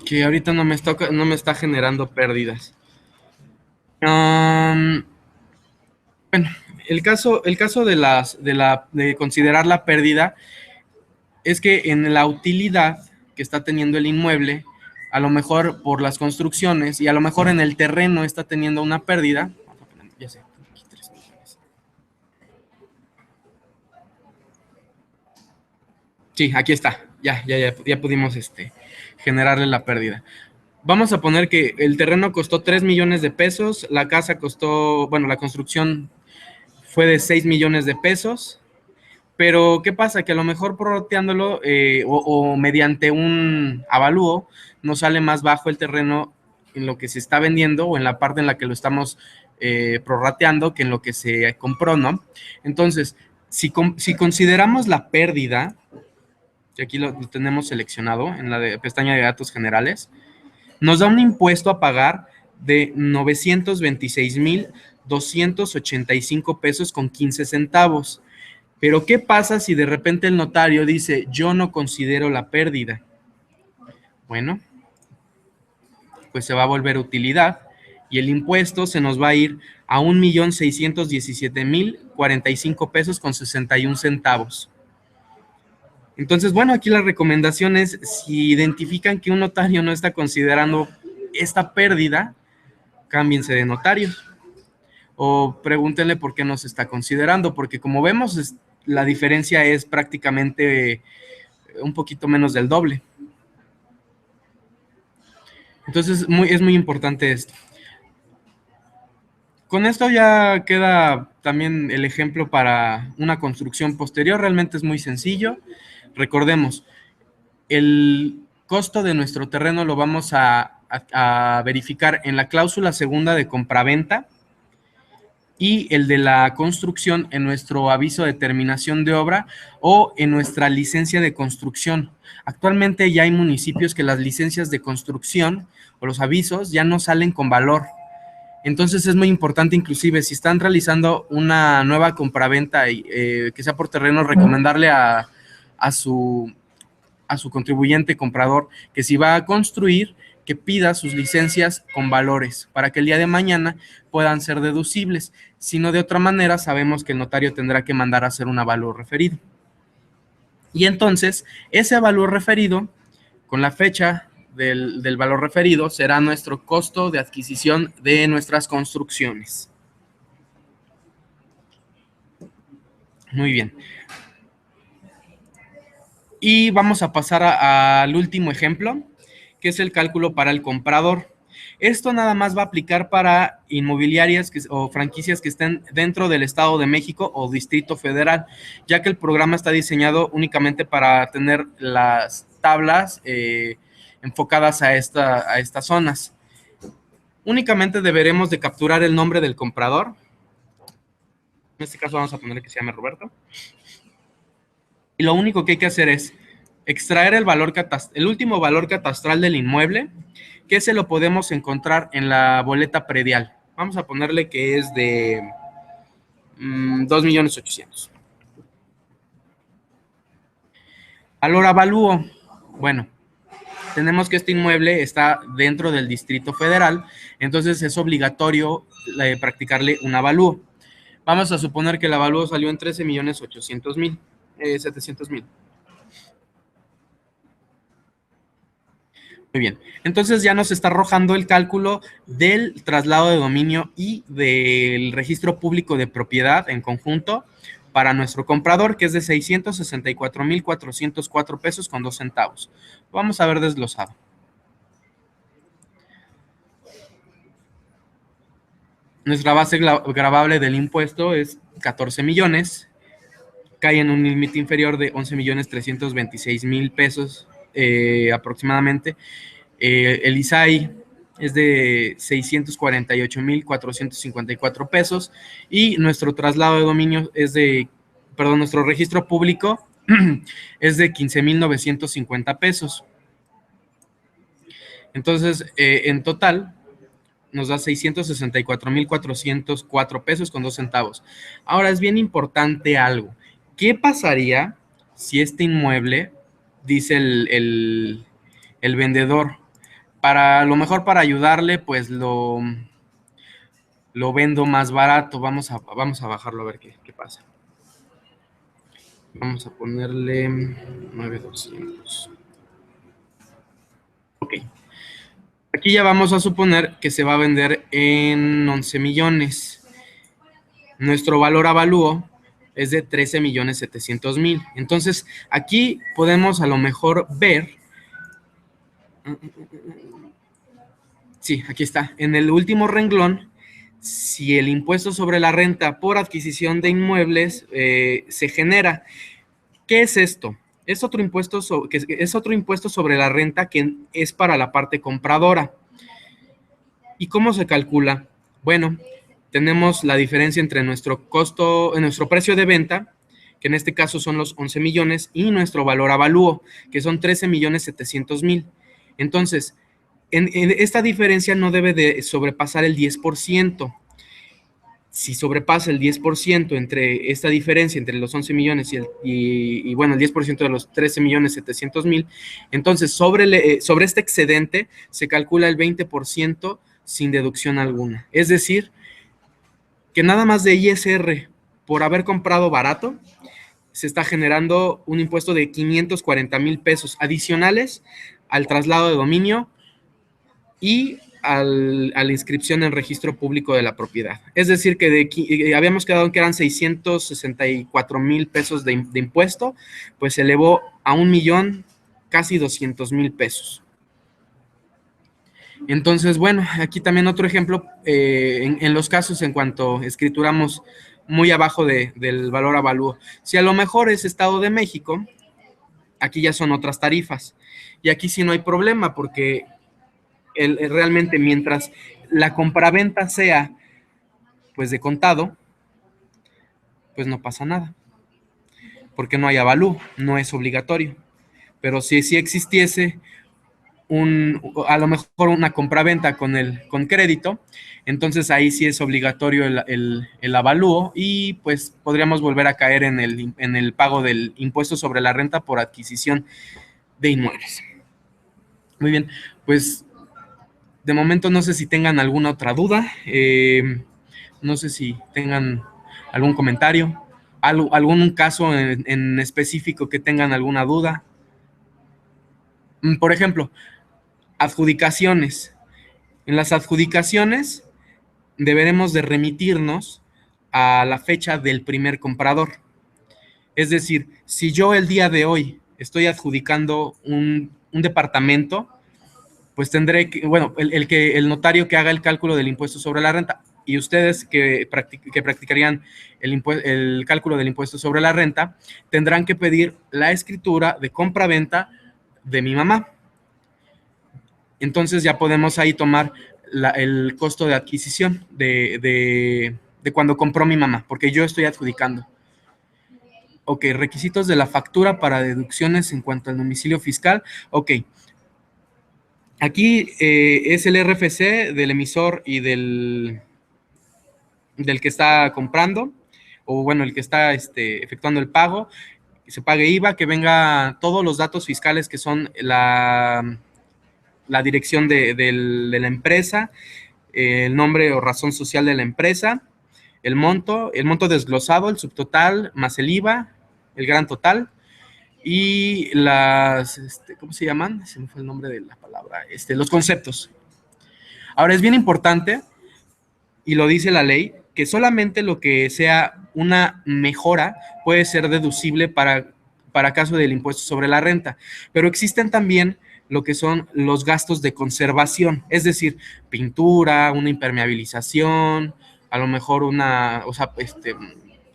Que ahorita no me está generando pérdidas. Bueno, el caso de considerar la pérdida es que en la utilidad que está teniendo el inmueble, a lo mejor por las construcciones y a lo mejor en el terreno está teniendo una pérdida. Ya sé, aquí 3 millones. Sí, aquí está. Ya pudimos generarle la pérdida. Vamos a poner que el terreno costó 3 millones de pesos, la casa costó, bueno, la construcción fue de 6 millones de pesos, pero ¿qué pasa? Que a lo mejor prorrateándolo o mediante un avalúo nos sale más bajo el terreno en lo que se está vendiendo o en la parte en la que lo estamos prorrateando que en lo que se compró, ¿no? Entonces, si consideramos la pérdida, que aquí lo tenemos seleccionado en la pestaña de datos generales, nos da un impuesto a pagar de 926,285 pesos con 15 centavos. Pero, ¿qué pasa si de repente el notario dice, yo no considero la pérdida? Bueno, pues se va a volver utilidad y el impuesto se nos va a ir a 1,617,045 pesos con 61 centavos. Entonces, bueno, aquí la recomendación es, si identifican que un notario no está considerando esta pérdida, cámbiense de notario o pregúntenle por qué no se está considerando, porque como vemos, la diferencia es prácticamente un poquito menos del doble. Entonces, es muy importante esto. Con esto ya queda también el ejemplo para una construcción posterior. Realmente es muy sencillo. Recordemos, el costo de nuestro terreno lo vamos a verificar en la cláusula segunda de compraventa y el de la construcción en nuestro aviso de terminación de obra o en nuestra licencia de construcción. Actualmente ya hay municipios que las licencias de construcción o los avisos ya no salen con valor. Entonces es muy importante, inclusive si están realizando una nueva compraventa que sea por terreno, recomendarle a su contribuyente comprador que si va a construir, que pida sus licencias con valores para que el día de mañana puedan ser deducibles. Si no, de otra manera, sabemos que el notario tendrá que mandar a hacer un avalúo referido. Y entonces, ese avalúo referido, con la fecha del valor referido, será nuestro costo de adquisición de nuestras construcciones. Muy bien. Y vamos a pasar al último ejemplo, que es el cálculo para el comprador. Esto nada más va a aplicar para inmobiliarias o franquicias que estén dentro del Estado de México o Distrito Federal, ya que el programa está diseñado únicamente para tener las tablas enfocadas a estas zonas. Únicamente deberemos de capturar el nombre del comprador. En este caso vamos a poner que se llame Roberto. Y lo único que hay que hacer es extraer el último valor catastral del inmueble, que se lo podemos encontrar en la boleta predial. Vamos a ponerle que es de 2.800.000. Valor avalúo. Bueno, tenemos que este inmueble está dentro del Distrito Federal, entonces es obligatorio practicarle un avalúo. Vamos a suponer que el avalúo salió en 13.700.000. Muy bien, entonces ya nos está arrojando el cálculo del traslado de dominio y del registro público de propiedad en conjunto para nuestro comprador, que es de 664,404 pesos con 2 centavos. Vamos a ver desglosado. Nuestra base gravable del impuesto es 14 millones, cae en un límite inferior de 11.326.000 pesos aproximadamente. El ISAI es de 648,454 pesos y nuestro traslado de dominio nuestro registro público es de 15,950 pesos. Entonces, en total, nos da 664,404 pesos con 2 centavos. Ahora, es bien importante algo. ¿Qué pasaría si este inmueble, dice el vendedor, a lo mejor para ayudarle, pues lo vendo más barato? Vamos a bajarlo a ver qué pasa. Vamos a ponerle 9,200. Ok. Aquí ya vamos a suponer que se va a vender en 11 millones. Nuestro valor avalúo es de 13,700,000. Entonces, aquí podemos a lo mejor ver. Sí, aquí está. En el último renglón, si el impuesto sobre la renta por adquisición de inmuebles se genera. ¿Qué es esto? Es otro impuesto sobre la renta que es para la parte compradora. ¿Y cómo se calcula? Bueno, tenemos la diferencia entre nuestro precio de venta, que en este caso son los 11 millones, y nuestro valor avalúo, que son 13,700,000. Entonces, en esta diferencia no debe de sobrepasar el 10%. Si sobrepasa el 10% entre esta diferencia entre los 11 millones y bueno, el 10% de los 13,700,000, entonces sobre este excedente se calcula el 20% sin deducción alguna. Es decir, que nada más de ISR por haber comprado barato, se está generando un impuesto de 540,000 pesos adicionales al traslado de dominio y a la inscripción en registro público de la propiedad. Es decir, que habíamos quedado en que eran 664,000 pesos de impuesto, pues se elevó a 1,000,000, casi 200,000 pesos. Entonces, bueno, aquí también otro ejemplo, en los casos en cuanto escrituramos muy abajo del valor avalúo. Si a lo mejor es Estado de México, aquí ya son otras tarifas. Y aquí sí no hay problema, porque realmente mientras la compraventa sea pues de contado, pues no pasa nada, porque no hay avalúo, no es obligatorio. Pero si existiese a lo mejor una compraventa con crédito, entonces ahí sí es obligatorio el avalúo y pues podríamos volver a caer en el pago del impuesto sobre la renta por adquisición de inmuebles. Muy bien, pues de momento no sé si tengan alguna otra duda, no sé si tengan algún comentario, algún caso en específico que tengan alguna duda. Por ejemplo, adjudicaciones. En las adjudicaciones deberemos de remitirnos a la fecha del primer comprador. Es decir, si yo el día de hoy estoy adjudicando un departamento, pues tendré que, bueno, el notario que haga el cálculo del impuesto sobre la renta y ustedes que practicarían el cálculo del impuesto sobre la renta, tendrán que pedir la escritura de compra-venta de mi mamá. Entonces ya podemos ahí tomar el costo de adquisición de cuando compró mi mamá, porque yo estoy adjudicando. Ok, requisitos de la factura para deducciones en cuanto al domicilio fiscal. Ok, aquí es el RFC del emisor y del que está comprando, o bueno, el que está efectuando el pago, que se pague IVA, que venga todos los datos fiscales que son la dirección de la empresa, el nombre o razón social de la empresa, el monto desglosado, el subtotal, más el IVA, el gran total, y ¿cómo se llaman? Se me fue el nombre de la palabra, los conceptos. Ahora, es bien importante, y lo dice la ley, que solamente lo que sea una mejora puede ser deducible para caso del impuesto sobre la renta, pero existen también lo que son los gastos de conservación, es decir, pintura, una impermeabilización, a lo mejor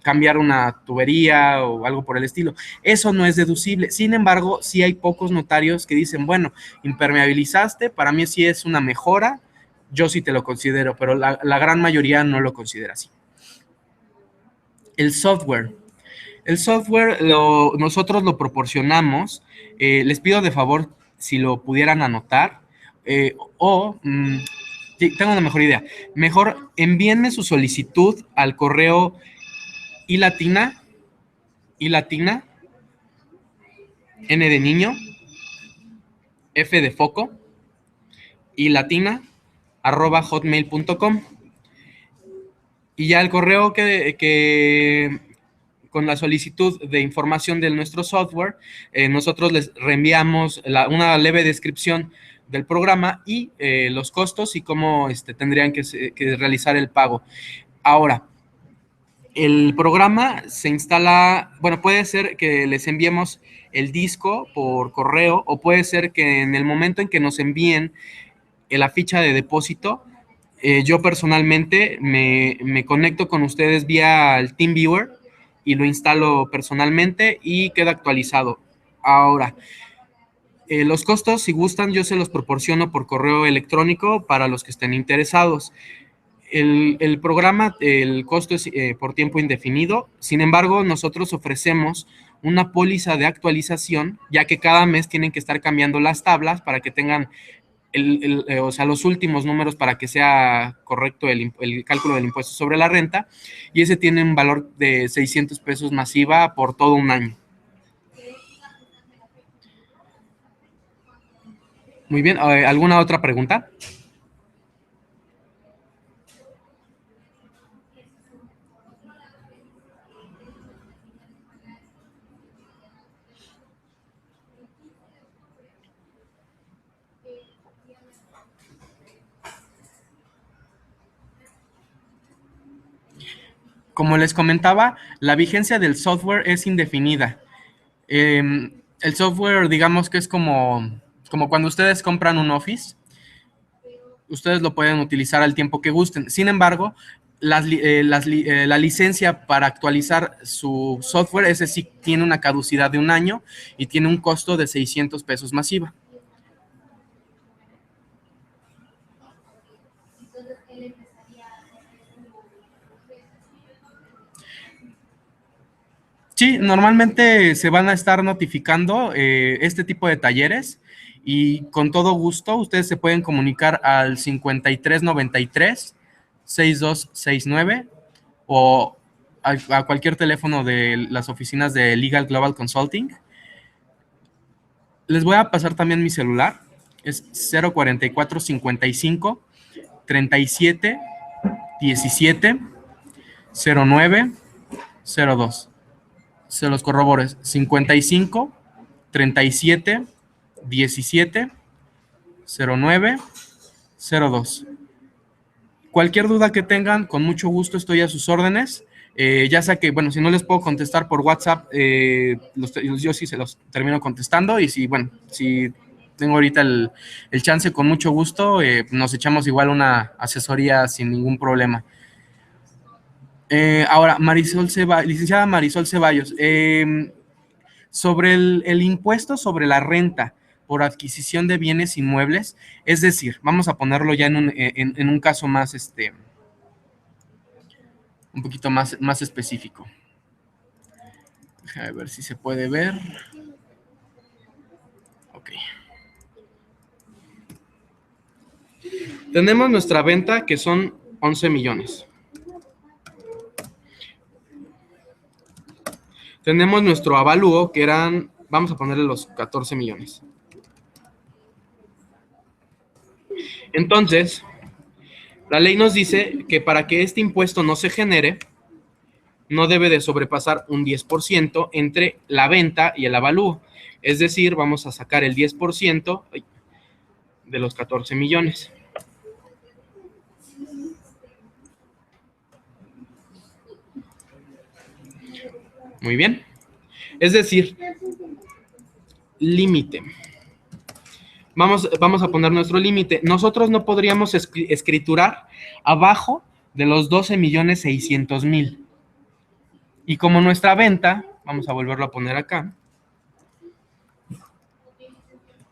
cambiar una tubería o algo por el estilo. Eso no es deducible. Sin embargo, sí hay pocos notarios que dicen, bueno, impermeabilizaste, para mí sí es una mejora, yo sí te lo considero, pero la gran mayoría no lo considera así. El software. El software nosotros lo proporcionamos. Les pido de favor si lo pudieran anotar. Tengo una mejor idea. Mejor envíenme su solicitud al correo ilatina, N de niño, F de foco, ilatina, @hotmail.com. Y ya el correo que con la solicitud de información de nuestro software, nosotros les reenviamos una leve descripción del programa y los costos y cómo tendrían que realizar el pago. Ahora, el programa se instala, bueno, puede ser que les enviemos el disco por correo o puede ser que en el momento en que nos envíen la ficha de depósito, yo personalmente me conecto con ustedes vía el TeamViewer y lo instalo personalmente y queda actualizado. Ahora, los costos, si gustan, yo se los proporciono por correo electrónico para los que estén interesados. El programa, el costo es por tiempo indefinido. Sin embargo, nosotros ofrecemos una póliza de actualización, ya que cada mes tienen que estar cambiando las tablas para que tengan los últimos números para que sea correcto el cálculo del impuesto sobre la renta, y ese tiene un valor de 600 pesos masiva por todo un año. Muy bien, ¿alguna otra pregunta? Como les comentaba, la vigencia del software es indefinida. El software, digamos que es como cuando ustedes compran un Office. ustedes lo pueden utilizar al tiempo que gusten. Sin embargo, la licencia para actualizar su software, ese sí tiene una caducidad de 1 año y tiene un costo de 600 pesos masiva. Sí, normalmente se van a estar notificando este tipo de talleres y con todo gusto ustedes se pueden comunicar al 5393-6269 o a cualquier teléfono de las oficinas de Legal Global Consulting. Les voy a pasar también mi celular, es 044 55 37 17 09 02. Se los corroboro, es 55 37 17 09 02. Cualquier duda que tengan, con mucho gusto estoy a sus órdenes. Ya sea que, bueno, si no les puedo contestar por WhatsApp, yo sí se los termino contestando. Y si, bueno, si tengo ahorita el chance, con mucho gusto, nos echamos igual una asesoría sin ningún problema. Ahora, licenciada Marisol Ceballos, sobre el impuesto sobre la renta por adquisición de bienes inmuebles, es decir, vamos a ponerlo ya en un caso más, un poquito más específico. Déjame ver si se puede ver. Ok. Tenemos nuestra venta, que son 11 millones. Tenemos nuestro avalúo, que eran, vamos a ponerle los 14 millones. Entonces, la ley nos dice que para que este impuesto no se genere, no debe de sobrepasar un 10% entre la venta y el avalúo. Es decir, vamos a sacar el 10% de los 14 millones. Muy bien. Es decir, límite. Vamos a poner nuestro límite. Nosotros no podríamos escriturar abajo de los 12.600.000. Y como nuestra venta, vamos a volverlo a poner acá,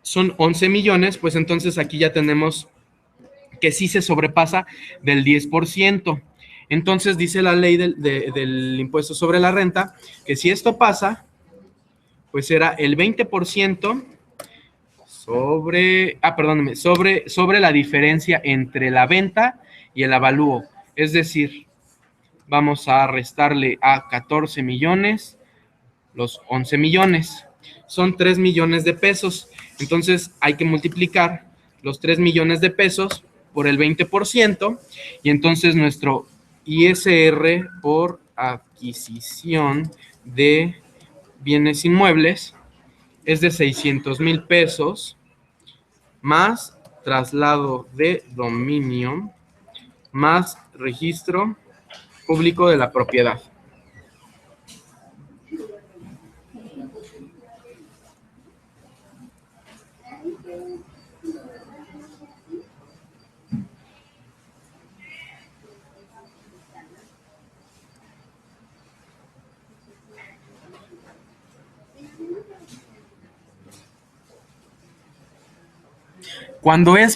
son 11 millones, pues entonces aquí ya tenemos que sí se sobrepasa del 10%. Entonces dice la ley del impuesto sobre la renta que si esto pasa, pues será el 20% sobre la diferencia entre la venta y el avalúo. Es decir, vamos a restarle a 14 millones los 11 millones. Son 3 millones de pesos. Entonces hay que multiplicar los 3 millones de pesos por el 20% y entonces nuestro ISR por adquisición de bienes inmuebles es de 600,000 pesos más traslado de dominio más registro público de la propiedad. Cuando es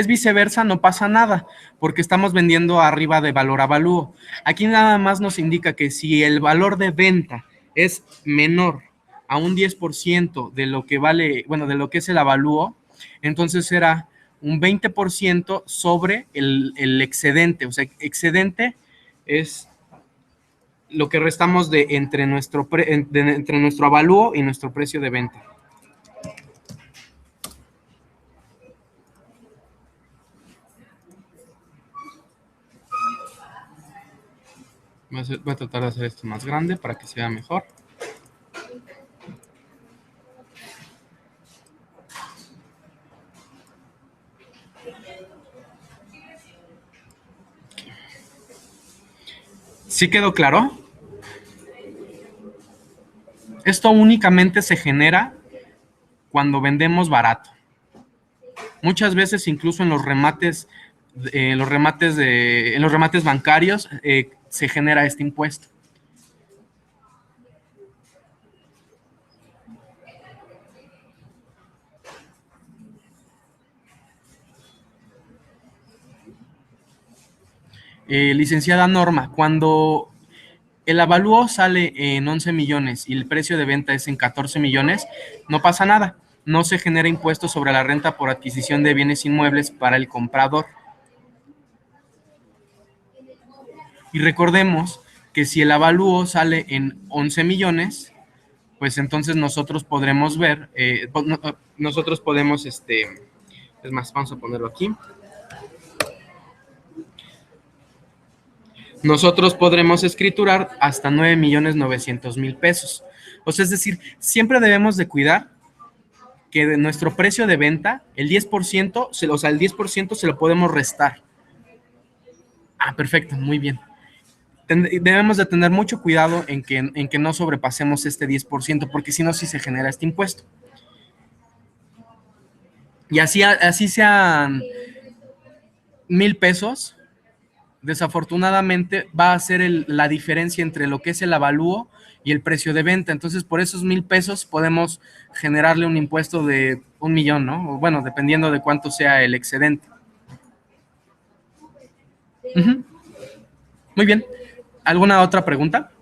viceversa no pasa nada, porque estamos vendiendo arriba de valor avalúo. Aquí nada más nos indica que si el valor de venta es menor a un 10% de lo que vale, bueno, de lo que es el avalúo, entonces será un 20% sobre el excedente. O sea, excedente es lo que restamos entre nuestro avalúo y nuestro precio de venta. Voy a tratar de hacer esto más grande para que se vea mejor. ¿Sí quedó claro? Esto únicamente se genera cuando vendemos barato. Muchas veces incluso en los remates, en los remates bancarios se genera este impuesto. Licenciada Norma, cuando el avalúo sale en 11 millones y el precio de venta es en 14 millones, no pasa nada. No se genera impuesto sobre la renta por adquisición de bienes inmuebles para el comprador. Y recordemos que si el avalúo sale en 11 millones, pues entonces nosotros podremos ver, nosotros podemos, es más, vamos a ponerlo aquí. Nosotros podremos escriturar hasta 9,900,000 pesos. O sea, es decir, siempre debemos de cuidar que de nuestro precio de venta, el 10%, o sea, el 10% se lo podemos restar. Ah, perfecto, muy bien. Debemos de tener mucho cuidado en que no sobrepasemos este 10%, porque si no, sí se genera este impuesto. Y así sean 1,000 pesos, desafortunadamente va a ser la diferencia entre lo que es el avalúo y el precio de venta. Entonces, por esos 1,000 pesos podemos generarle un impuesto de 1,000,000, ¿no? O bueno, dependiendo de cuánto sea el excedente. Muy bien. ¿Alguna otra pregunta?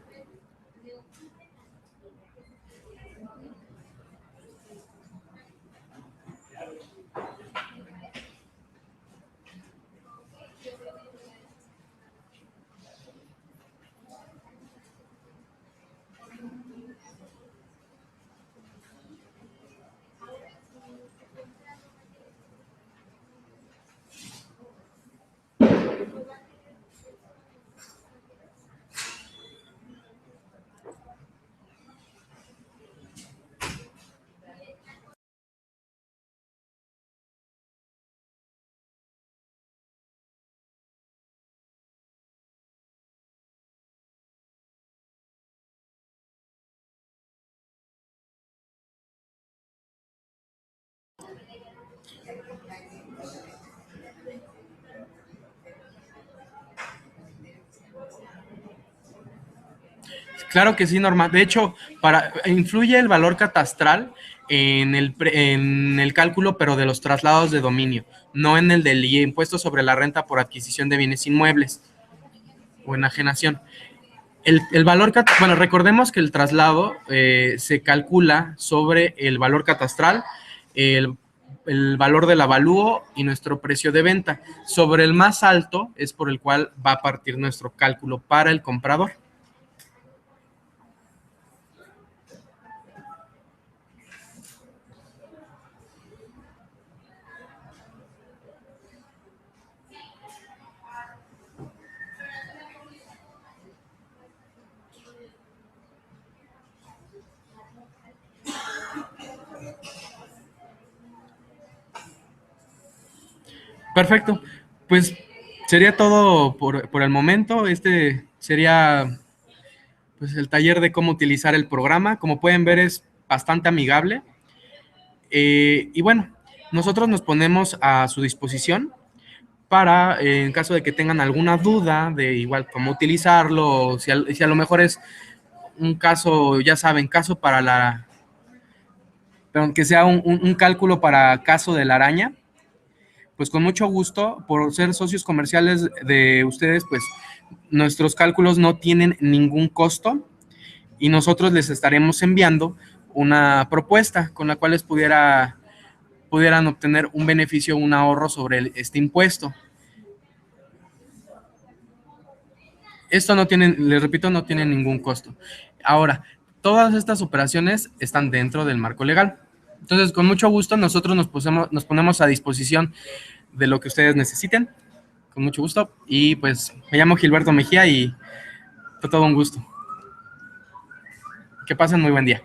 Claro que sí, Norma. De hecho, influye el valor catastral en el cálculo, pero de los traslados de dominio, no en el del impuesto sobre la renta por adquisición de bienes inmuebles o enajenación. Bueno, recordemos que el traslado se calcula sobre el valor catastral, el valor del avalúo y nuestro precio de venta. Sobre el más alto es por el cual va a partir nuestro cálculo para el comprador. Perfecto. Pues sería todo por el momento. Este sería pues el taller de cómo utilizar el programa. Como pueden ver, es bastante amigable. Y bueno, nosotros nos ponemos a su disposición para, en caso de que tengan alguna duda de igual cómo utilizarlo, o si a lo mejor es un caso, ya saben, caso para pero que sea un cálculo para caso de la araña, pues con mucho gusto, por ser socios comerciales de ustedes, pues nuestros cálculos no tienen ningún costo y nosotros les estaremos enviando una propuesta con la cual les pudieran obtener un beneficio, un ahorro sobre este impuesto. Esto no tiene, les repito, no tiene ningún costo. Ahora, todas estas operaciones están dentro del marco legal. Entonces, con mucho gusto, nosotros nos ponemos a disposición de lo que ustedes necesiten, con mucho gusto. Y pues me llamo Gilberto Mejía y fue todo un gusto. Que pasen muy buen día.